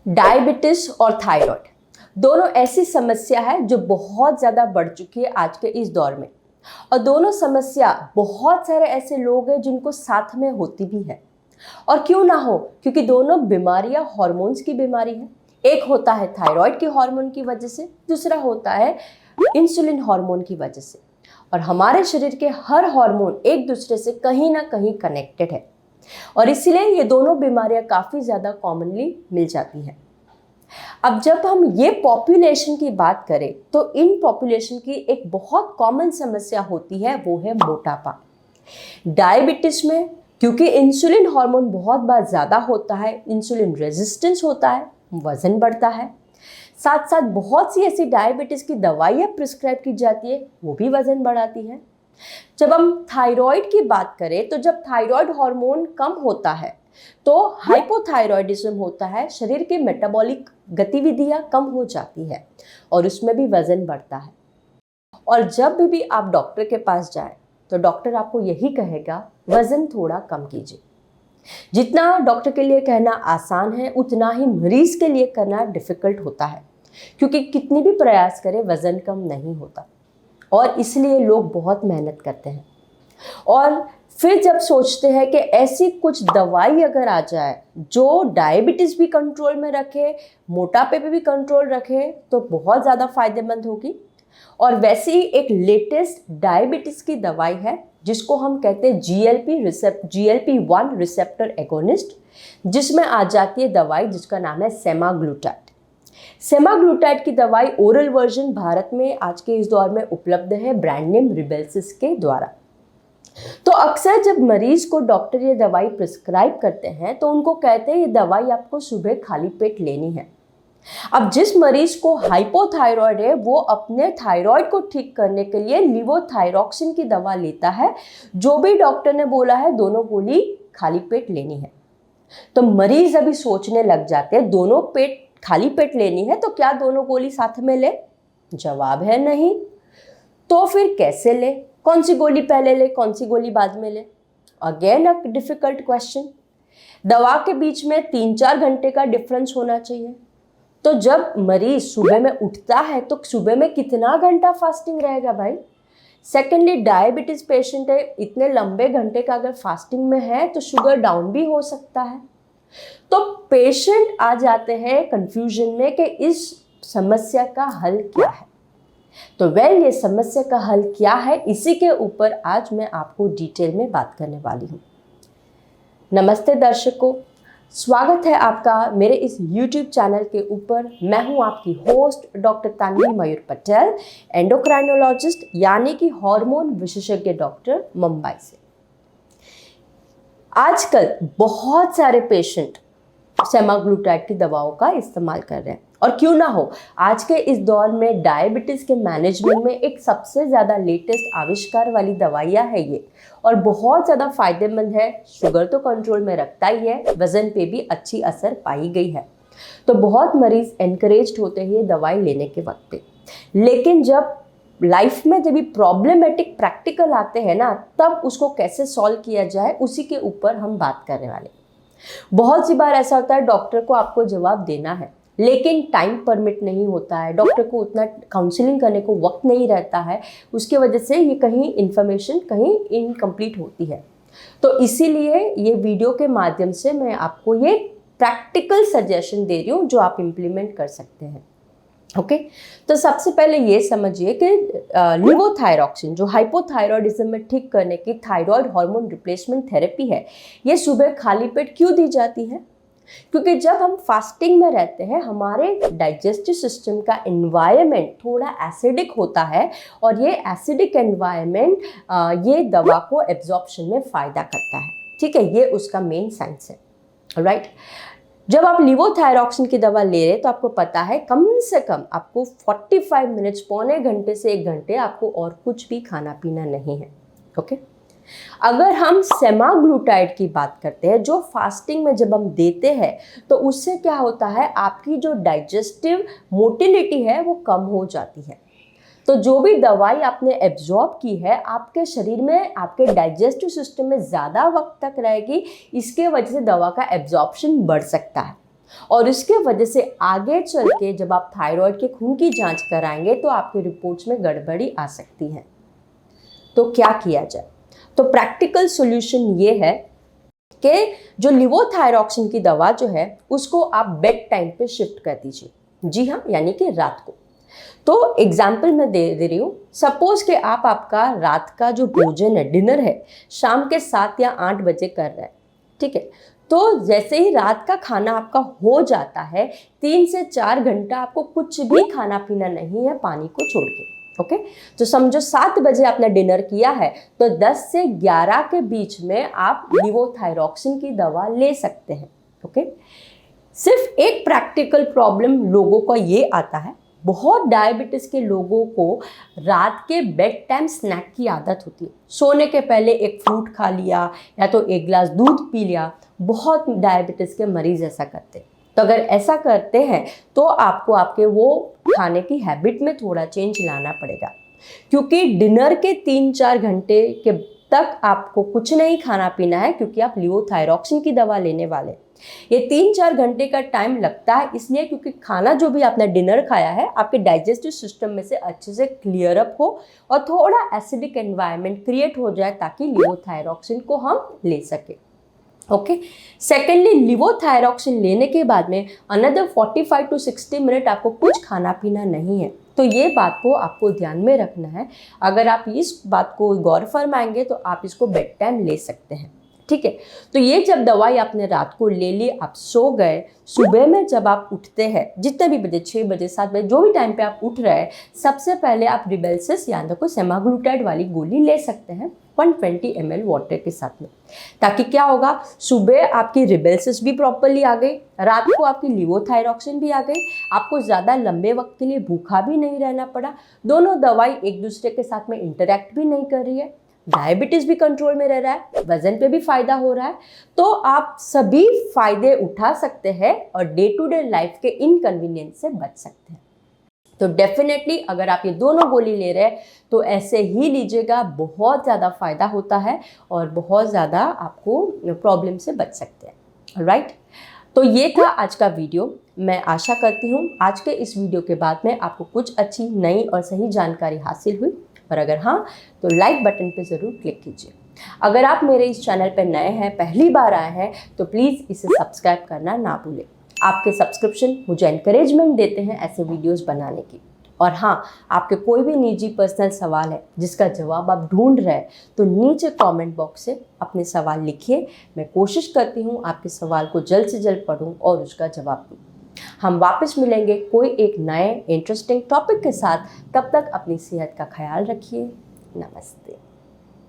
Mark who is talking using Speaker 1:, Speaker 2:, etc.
Speaker 1: Diabetes और thyroid दोनों ऐसी समस्या है जो बहुत ज़्यादा बढ़ चुकी है आज के इस दौर में। और दोनों समस्या बहुत सारे ऐसे लोग हैं जिनको साथ में होती भी है। और क्यों ना हो, क्योंकि दोनों बीमारियां हार्मोन्स की बीमारी है। एक होता है थायराइड के हार्मोन की वजह से, दूसरा होता है इंसुलिन हार्मोन की वजह से। और हमारे शरीर के हर हार्मोन एक दूसरे से कहीं ना कहीं कनेक्टेड है और इसलिए ये दोनों बीमारियां काफ़ी ज़्यादा कॉमनली मिल जाती हैं। अब जब हम ये पॉपुलेशन की बात करें तो इन पॉपुलेशन की एक बहुत कॉमन समस्या होती है, वो है मोटापा। डायबिटीज में क्योंकि इंसुलिन हार्मोन बहुत बार ज़्यादा होता है, इंसुलिन रेजिस्टेंस होता है, वज़न बढ़ता है। साथ साथ बहुत सी ऐसी डायबिटीज़ की दवाइयाँ प्रिस्क्राइब की जाती है, वो भी वज़न बढ़ाती है। जब हम थायराइड की बात करें तो जब थायराइड हार्मोन कम होता है तो हाइपोथायराइडिज्म होता है, शरीर की मेटाबॉलिक गतिविधियां कम हो जाती है और उसमें भी वजन बढ़ता है। और जब भी आप डॉक्टर के पास जाएं तो डॉक्टर आपको यही कहेगा, वजन थोड़ा कम कीजिए। जितना डॉक्टर के लिए कहना आसान है उतना ही मरीज के लिए करना डिफिकल्ट होता है, क्योंकि कितनी भी प्रयास करें वजन कम नहीं होता और इसलिए लोग बहुत मेहनत करते हैं। और फिर जब सोचते हैं कि ऐसी कुछ दवाई अगर आ जाए जो डायबिटीज़ भी कंट्रोल में रखे, मोटापे पे भी कंट्रोल रखे, तो बहुत ज़्यादा फायदेमंद होगी। और वैसे ही एक लेटेस्ट डायबिटीज़ की दवाई है जिसको हम कहते हैं GLP-1 रिसेप्टर एगोनिस्ट, जिसमें आ जाती है दवाई जिसका नाम है सेमाग्लूटाइड। सेमाग्लूटाइड की दवाई ओरल वर्जन भारत में आज के इस दौर में उपलब्ध है ब्रांड नेम रिबेल्सिस के द्वारा। तो अक्सर जब मरीज को डॉक्टर ये दवाई प्रिस्क्राइब करते हैं तो उनको कहते हैं ये दवाई आपको सुबह खाली पेट लेनी है। अब जिस मरीज को हाइपोथायराइड है वो अपने थायराइड को ठीक करने के लिए लिवोथायरॉक्सिन की दवा लेता है, जो भी डॉक्टर ने बोला है दोनों गोली खाली पेट लेनी है। तो मरीज अभी सोचने लग जाते हैं दोनों पेट खाली पेट लेनी है तो क्या दोनों गोली साथ में ले? जवाब है नहीं। तो फिर कैसे ले? कौन सी गोली पहले ले, कौन सी गोली बाद में ले? Again a difficult question. दवा के बीच में 3-4 घंटे का डिफरेंस होना चाहिए। तो जब मरीज सुबह में उठता है तो सुबह में कितना घंटा फास्टिंग रहेगा भाई? सेकेंडली डायबिटीज पेशेंट है, इतने लंबे घंटे का अगर फास्टिंग में है तो शुगर डाउन भी हो सकता है। तो पेशेंट आ जाते हैं कंफ्यूजन में कि इस समस्या का हल क्या है। तो ये समस्या का हल क्या है, इसी के ऊपर आज मैं आपको डिटेल में बात करने वाली हूँ। नमस्ते दर्शकों, स्वागत है आपका मेरे इस YouTube चैनल के ऊपर। मैं हूँ आपकी होस्ट डॉक्टर तानवी मयूर पटेल, एंडोक्राइनोलॉजिस्ट यानी कि हार्मोन विशेषज्ञ डॉक्टर, मुंबई से। आजकल बहुत सारे पेशेंट सेमाग्लूटाइड की दवाओं का इस्तेमाल कर रहे हैं और क्यों ना हो, आज के इस दौर में डायबिटीज़ के मैनेजमेंट में एक सबसे ज़्यादा लेटेस्ट आविष्कार वाली दवाइयाँ है ये, और बहुत ज़्यादा फायदेमंद है। शुगर तो कंट्रोल में रखता ही है, वज़न पे भी अच्छी असर पाई गई है। तो बहुत मरीज एनकरेज्ड होते हैं ये दवाई लेने के वक्त पे। लेकिन जब लाइफ में जब भी प्रॉब्लमेटिक प्रैक्टिकल आते हैं ना, तब उसको कैसे सॉल्व किया जाए उसी के ऊपर हम बात करने वाले। बहुत सी बार ऐसा होता है डॉक्टर को आपको जवाब देना है लेकिन टाइम परमिट नहीं होता है, डॉक्टर को उतना काउंसलिंग करने को वक्त नहीं रहता है, उसके वजह से ये कहीं इन्फॉर्मेशन कहीं इनकम्प्लीट होती है। तो इसीलिए ये वीडियो के माध्यम से मैं आपको ये प्रैक्टिकल सजेशन दे रही हूँ जो आप इम्प्लीमेंट कर सकते हैं। ओके तो सबसे पहले ये समझिए कि लिवोथायरॉक्सिन जो हाइपोथायराइडिज्म में ठीक करने की थायराइड हार्मोन रिप्लेसमेंट थेरेपी है, ये सुबह खाली पेट क्यों दी जाती है? क्योंकि जब हम फास्टिंग में रहते हैं हमारे डाइजेस्टिव सिस्टम का एनवायरनमेंट थोड़ा एसिडिक होता है और ये एसिडिक एनवायरनमेंट ये दवा को एब्जॉर्प्शन में फ़ायदा करता है। ठीक है, ये उसका मेन साइंस है। राइट, जब आप लिवोथायरॉक्सिन की दवा ले रहे हैं तो आपको पता है कम से कम आपको 45 मिनट्स, पौने घंटे से 1 घंटे आपको और कुछ भी खाना पीना नहीं है। ओके, अगर हम सेमाग्लूटाइड की बात करते हैं जो फास्टिंग में जब हम देते हैं तो उससे क्या होता है, आपकी जो डाइजेस्टिव मोटिलिटी है वो कम हो जाती है। तो जो भी दवाई आपने एब्जॉर्ब की है आपके शरीर में, आपके डाइजेस्टिव सिस्टम में ज़्यादा वक्त तक रहेगी, इसके वजह से दवा का एब्जॉर्प्शन बढ़ सकता है। और इसके वजह से आगे चल के जब आप थायराइड के खून की जांच कराएंगे तो आपके रिपोर्ट्स में गड़बड़ी आ सकती है। तो क्या किया जाए? तो प्रैक्टिकल सॉल्यूशन ये है कि जो लिवोथायरॉक्सिन की दवा जो है उसको आप बेड टाइम पे शिफ्ट कर दीजिए। जी हाँ, यानी कि रात को। तो एग्जाम्पल मैं दे रही हूँ। सपोज कि आपका रात का जो भोजन है, डिनर है, शाम के 7 या 8 बजे कर रहे हैं, ठीक है। तो जैसे ही रात का खाना आपका हो जाता है, 3 से 4 घंटा आपको कुछ भी खाना पीना नहीं है, पानी को छोड़ के। ओके, तो समझो 7 बजे आपने डिनर किया है तो 10 से 11 के बीच में आप लिवोथायरॉक्सिन की दवा ले सकते हैं। ओके, सिर्फ एक प्रैक्टिकल प्रॉब्लम लोगों को ये आता है, बहुत डायबिटीज के लोगों को रात के बेड टाइम स्नैक की आदत होती है। सोने के पहले एक फ्रूट खा लिया या तो एक गिलास दूध पी लिया। बहुत डायबिटीज के मरीज ऐसा करते हैं। तो अगर ऐसा करते हैं तो आपको आपके वो खाने की हैबिट में थोड़ा चेंज लाना पड़ेगा, क्योंकि डिनर के 3-4 घंटे के तक आपको कुछ नहीं खाना पीना है, क्योंकि आप लिवोथायरॉक्सिन की दवा लेने वाले। ये 3-4 घंटे का टाइम लगता है इसलिए क्योंकि खाना जो भी आपने डिनर खाया है आपके डाइजेस्टिव सिस्टम में से अच्छे से क्लियर अप हो और थोड़ा एसिडिक एनवायरनमेंट क्रिएट हो जाए ताकि लिवोथायरॉक्सिन को हम ले सके। ओके, सेकेंडली लिवोथायरॉक्सिन लेने के बाद में अनदर 45 to 60 मिनट आपको कुछ खाना पीना नहीं है। तो ये बात को आपको ध्यान में रखना है। अगर आप इस बात को गौर फरमाएंगे तो आप इसको बेड टाइम ले सकते हैं, ठीक है। तो ये जब दवाई आपने रात को ले ली, आप सो गए, सुबह में जब आप उठते हैं, जितने भी बजे, 6 बजे, 7 बजे, जो भी टाइम पे आप उठ रहे हैं, सबसे पहले आप रिबेल्सिस या कोई सेमाग्लूटाइड वाली गोली ले सकते हैं 120 ml वाटर के साथ में। ताकि क्या होगा, सुबह आपकी रिबेल्सिस भी प्रॉपरली आ गई, रात को आपकी लिवोथायरॉक्सिन भी आ गई, आपको ज़्यादा लंबे वक्त के लिए भूखा भी नहीं रहना पड़ा, दोनों दवाई एक दूसरे के साथ में इंटरैक्ट भी नहीं कर रही है, डायबिटीज भी कंट्रोल में रह रहा है, वजन पे भी फायदा हो रहा है। तो आप सभी फायदे उठा सकते हैं और डे टू डे लाइफ के इनकन्वीनियंस से बच सकते हैं। तो डेफिनेटली अगर आप ये दोनों गोली ले रहे हैं तो ऐसे ही लीजिएगा, बहुत ज़्यादा फायदा होता है और बहुत ज़्यादा आपको प्रॉब्लम से बच सकते हैं। राइट, तो ये था आज का वीडियो। मैं आशा करती हूँ आज के इस वीडियो के बाद में आपको कुछ अच्छी, नई और सही जानकारी हासिल हुई, और अगर हाँ तो लाइक बटन पे ज़रूर क्लिक कीजिए। अगर आप मेरे इस चैनल पे नए हैं, पहली बार आए हैं, तो प्लीज़ इसे सब्सक्राइब करना ना भूलें। आपके सब्सक्रिप्शन मुझे एनकरेजमेंट देते हैं ऐसे वीडियोस बनाने की। और हाँ, आपके कोई भी निजी पर्सनल सवाल है जिसका जवाब आप ढूंढ रहे हैं तो नीचे कमेंट बॉक्स से अपने सवाल लिखिए। मैं कोशिश करती हूँ आपके सवाल को जल्द से जल्द पढूं और उसका जवाब दूँ। हम वापस मिलेंगे कोई एक नए इंटरेस्टिंग टॉपिक के साथ। तब तक अपनी सेहत का ख्याल रखिए। नमस्ते।